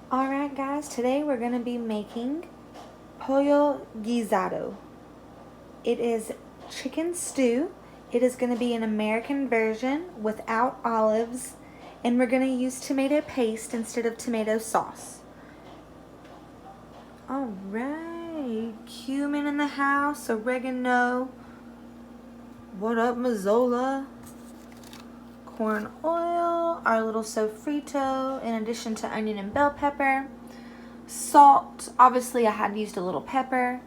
Alright guys, today we're going to be making Pollo Guisado. It is chicken stew. It is going to be an American version without olives, and we're going to use tomato paste instead of tomato sauce. Alright, cumin in the house, oregano. What up, Mazola? Corn oil, our little sofrito, in addition to onion and bell pepper. Salt, obviously I had used a little pepper.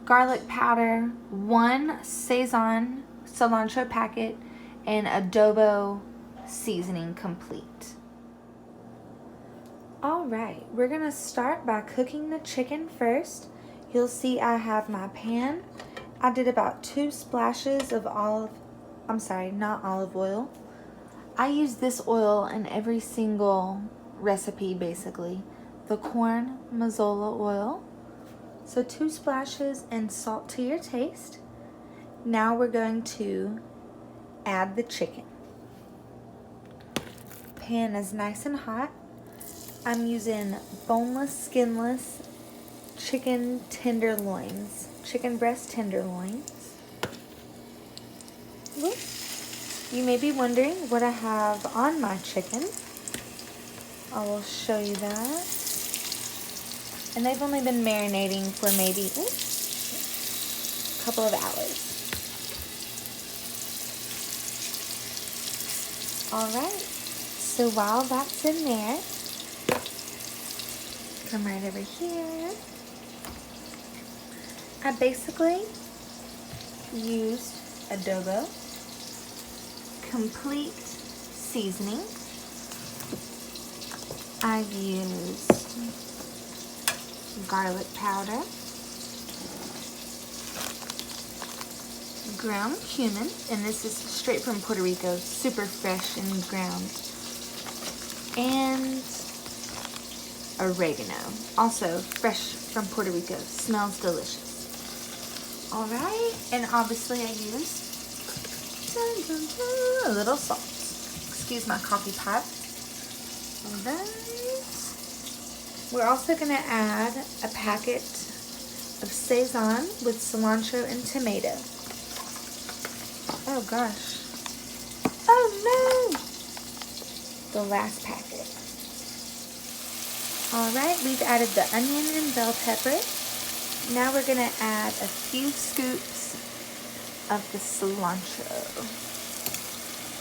Garlic powder, 1 sazon cilantro packet, and adobo seasoning complete. Alright, we're going to start by cooking the chicken first. You'll see I have my pan. I did about 2 splashes of not olive oil. I use this oil in every single recipe, basically. The corn mazola oil. So 2 splashes, and salt to your taste. Now we're going to add the chicken. Pan is nice and hot. I'm using boneless, skinless chicken tenderloins. Chicken breast tenderloins. Whoops. You may be wondering what I have on my chicken. I will show you that. And they've only been marinating for maybe a couple of hours. Alright, so while that's in there, come right over here. I basically used adobo, complete seasoning. I've used garlic powder, ground cumin, and this is straight from Puerto Rico, super fresh and ground, and oregano, also fresh from Puerto Rico, smells delicious. Alright, and obviously I used a little salt. Excuse my coffee pot. Alright. We're also going to add a packet of sazon with cilantro and tomato. Oh gosh. Oh no! The last packet. Alright, we've added the onion and bell pepper. Now we're going to add a few scoops of the cilantro.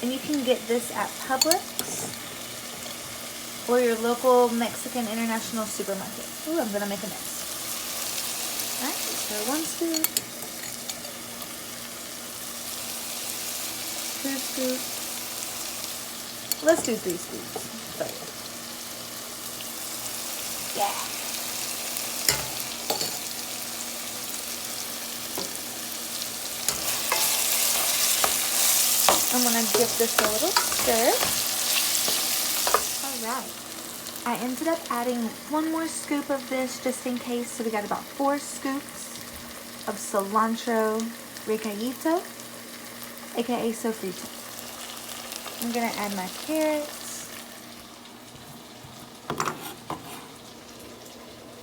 And you can get this at Publix or your local Mexican international supermarket. Ooh, I'm gonna make a mess. Alright, so 1 scoop, 2 scoops. Let's do 3 scoops. Yeah. I'm going to give this a little stir. Alright. I ended up adding 1 more scoop of this just in case. So we got about 4 scoops of cilantro regaito, aka sofrito. I'm going to add my carrots.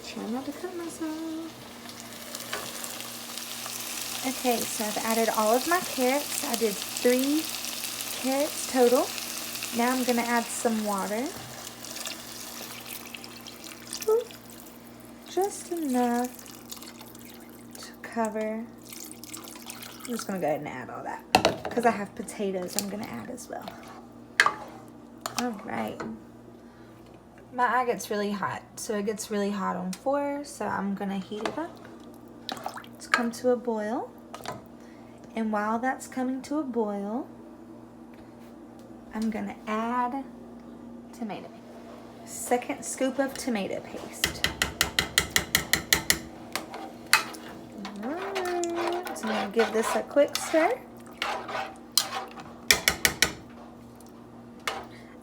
Try not to cut myself. Okay, so I've added all of my carrots. I did 3 carrots total. Now I'm going to add some water. Ooh, just enough to cover. I'm just going to go ahead and add all that because I have potatoes I'm going to add as well. Alright. My eye gets really hot, so it gets really hot on 4, so I'm going to heat it up. It's come to a boil. And while that's coming to a boil, I'm going to add tomato. 2nd scoop of tomato paste. Alright, so I'm going to give this a quick stir.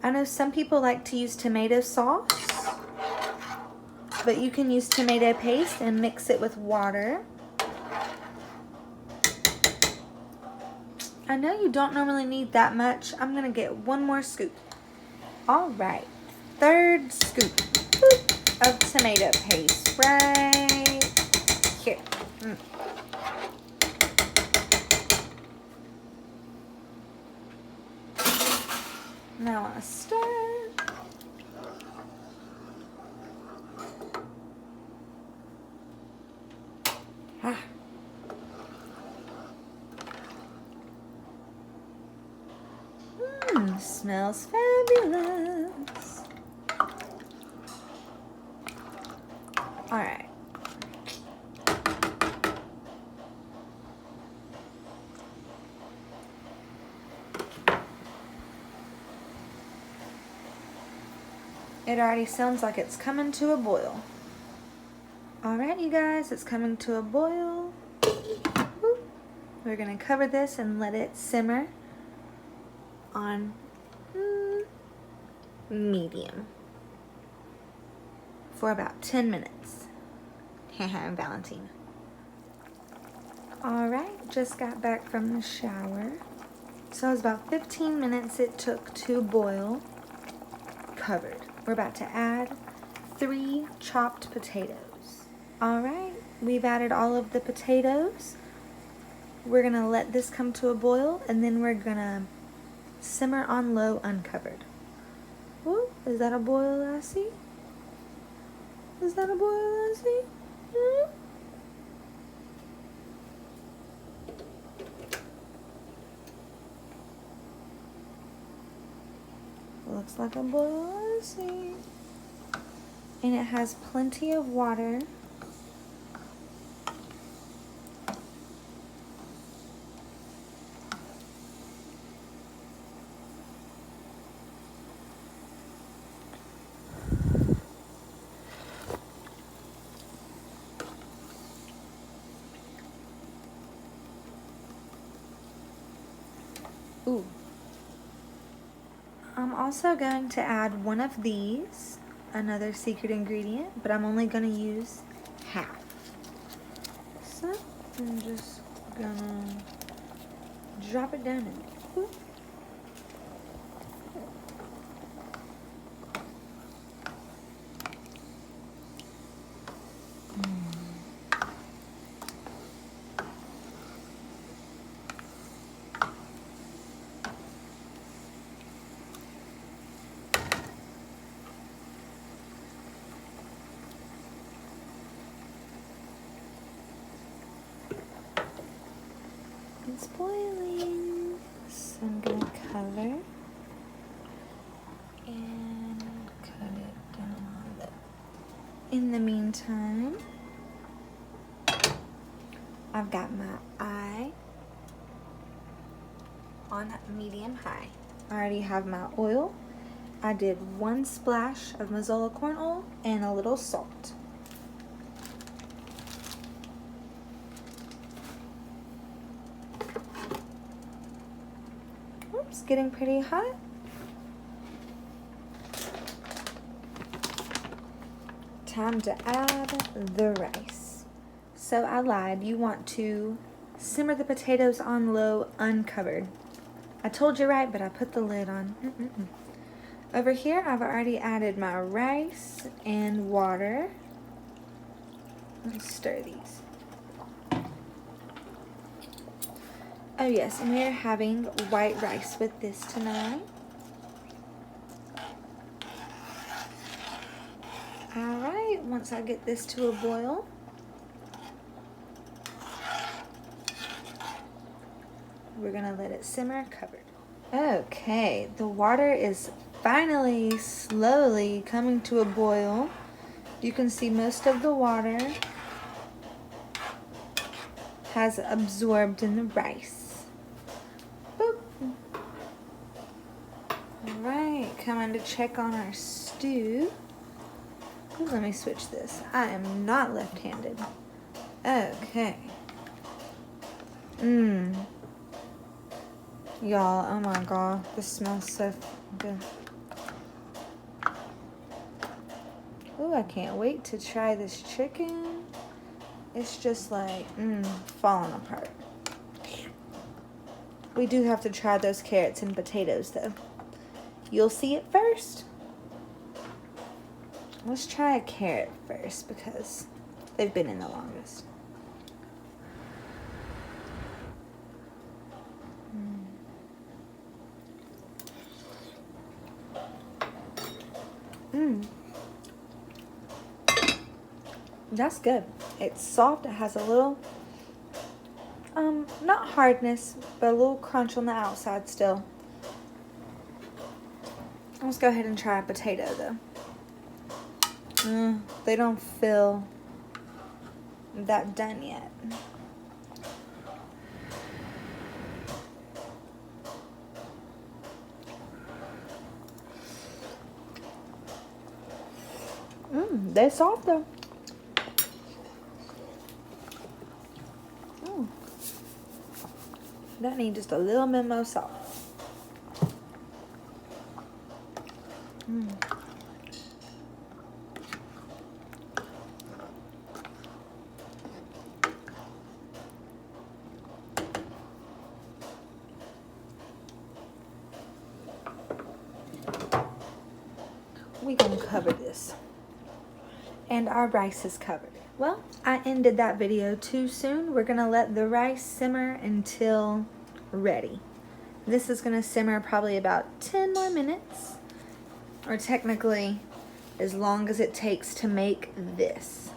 I know some people like to use tomato sauce, but you can use tomato paste and mix it with water. I know you don't normally need that much. I'm going to get 1 more scoop. All right, 3rd scoop. Boop. of tomato paste right here. Now I want to stir. Smells fabulous. All right. It already sounds like it's coming to a boil. All right, you guys, it's coming to a boil. We're gonna cover this and let it simmer on medium for about 10 minutes. I'm Valentina. Alright, just got back from the shower. So it was about 15 minutes it took to boil, covered. We're about to add 3 chopped potatoes. Alright, we've added all of the potatoes. We're gonna let this come to a boil and then we're gonna simmer on low uncovered. Ooh, is that a boil I see? Is that a boil I see? Looks like a boil I see. And it has plenty of water. Ooh. I'm also going to add one of these, another secret ingredient, but I'm only going to use half. So I'm just gonna drop it down in there. It's boiling, so I'm going to cover and cut it down a little. In the meantime, I've got my eye on medium high. I already have my oil. I did 1 splash of Mazola corn oil and a little salt. It's getting pretty hot. Time to add the rice. So I lied. You want to simmer the potatoes on low, uncovered. I told you right, but I put the lid on. Over here, I've already added my rice and water. Let's stir these. Oh yes, and we are having white rice with this tonight. Alright, once I get this to a boil, we're gonna let it simmer covered. Okay, the water is finally slowly coming to a boil. You can see most of the water has absorbed in the rice. Alright, coming to check on our stew. Ooh, let me switch this. I am not left-handed. Okay. Y'all, oh my god, this smells so good. Ooh, I can't wait to try this chicken. It's just like, falling apart. We do have to try those carrots and potatoes though. You'll see it first. Let's try a carrot first because they've been in the longest. That's good. It's soft. It has a little, not hardness, but a little crunch on the outside still. Let's go ahead and try a potato though. They don't feel that done yet. They're soft though. That needs just a little bit more salt. We're gonna cover this. And our rice is covered. Well, I ended that video too soon. We're gonna let the rice simmer until ready. This is gonna simmer probably about 10 more minutes, or technically as long as it takes to make this.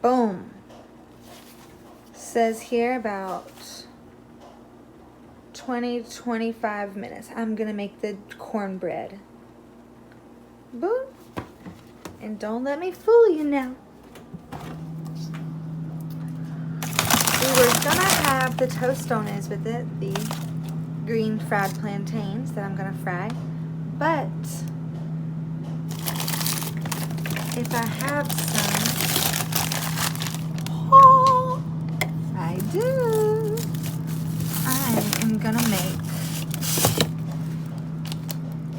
Boom. Says here about 20 to 25 minutes. I'm gonna make the cornbread. Boom. And don't let me fool you now. We were gonna have the tostones with it, the green fried plantains that I'm gonna fry. But if I have some, I do. I am gonna make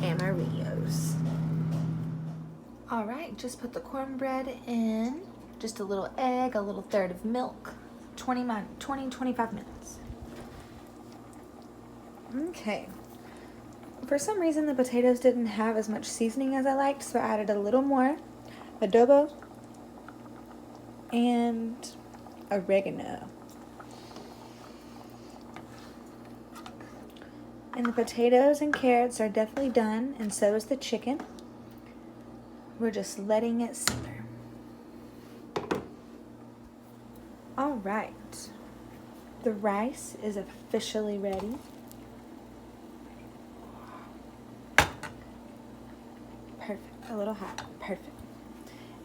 Amarillos. All right, just put the cornbread in, just a little egg, a little third of milk, 25 minutes. Okay. For some reason, the potatoes didn't have as much seasoning as I liked, so I added a little more adobo and oregano. And the potatoes and carrots are definitely done, and so is the chicken. We're just letting it simmer. All right. The rice is officially ready. Perfect. A little hot. Perfect.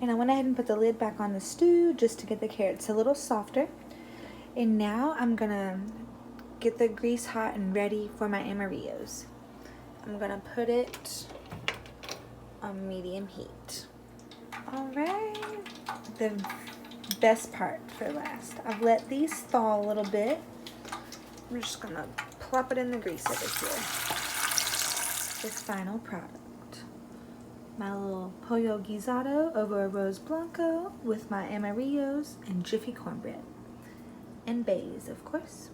And I went ahead and put the lid back on the stew just to get the carrots a little softer. And now I'm gonna get the grease hot and ready for my Amarillos. I'm gonna put it on medium heat. All right, the best part for last. I've let these thaw a little bit. I'm just gonna plop it in the grease over here. This final product. My little Pollo Guisado over arroz blanco with my Amarillos and Jiffy cornbread. And bays, of course.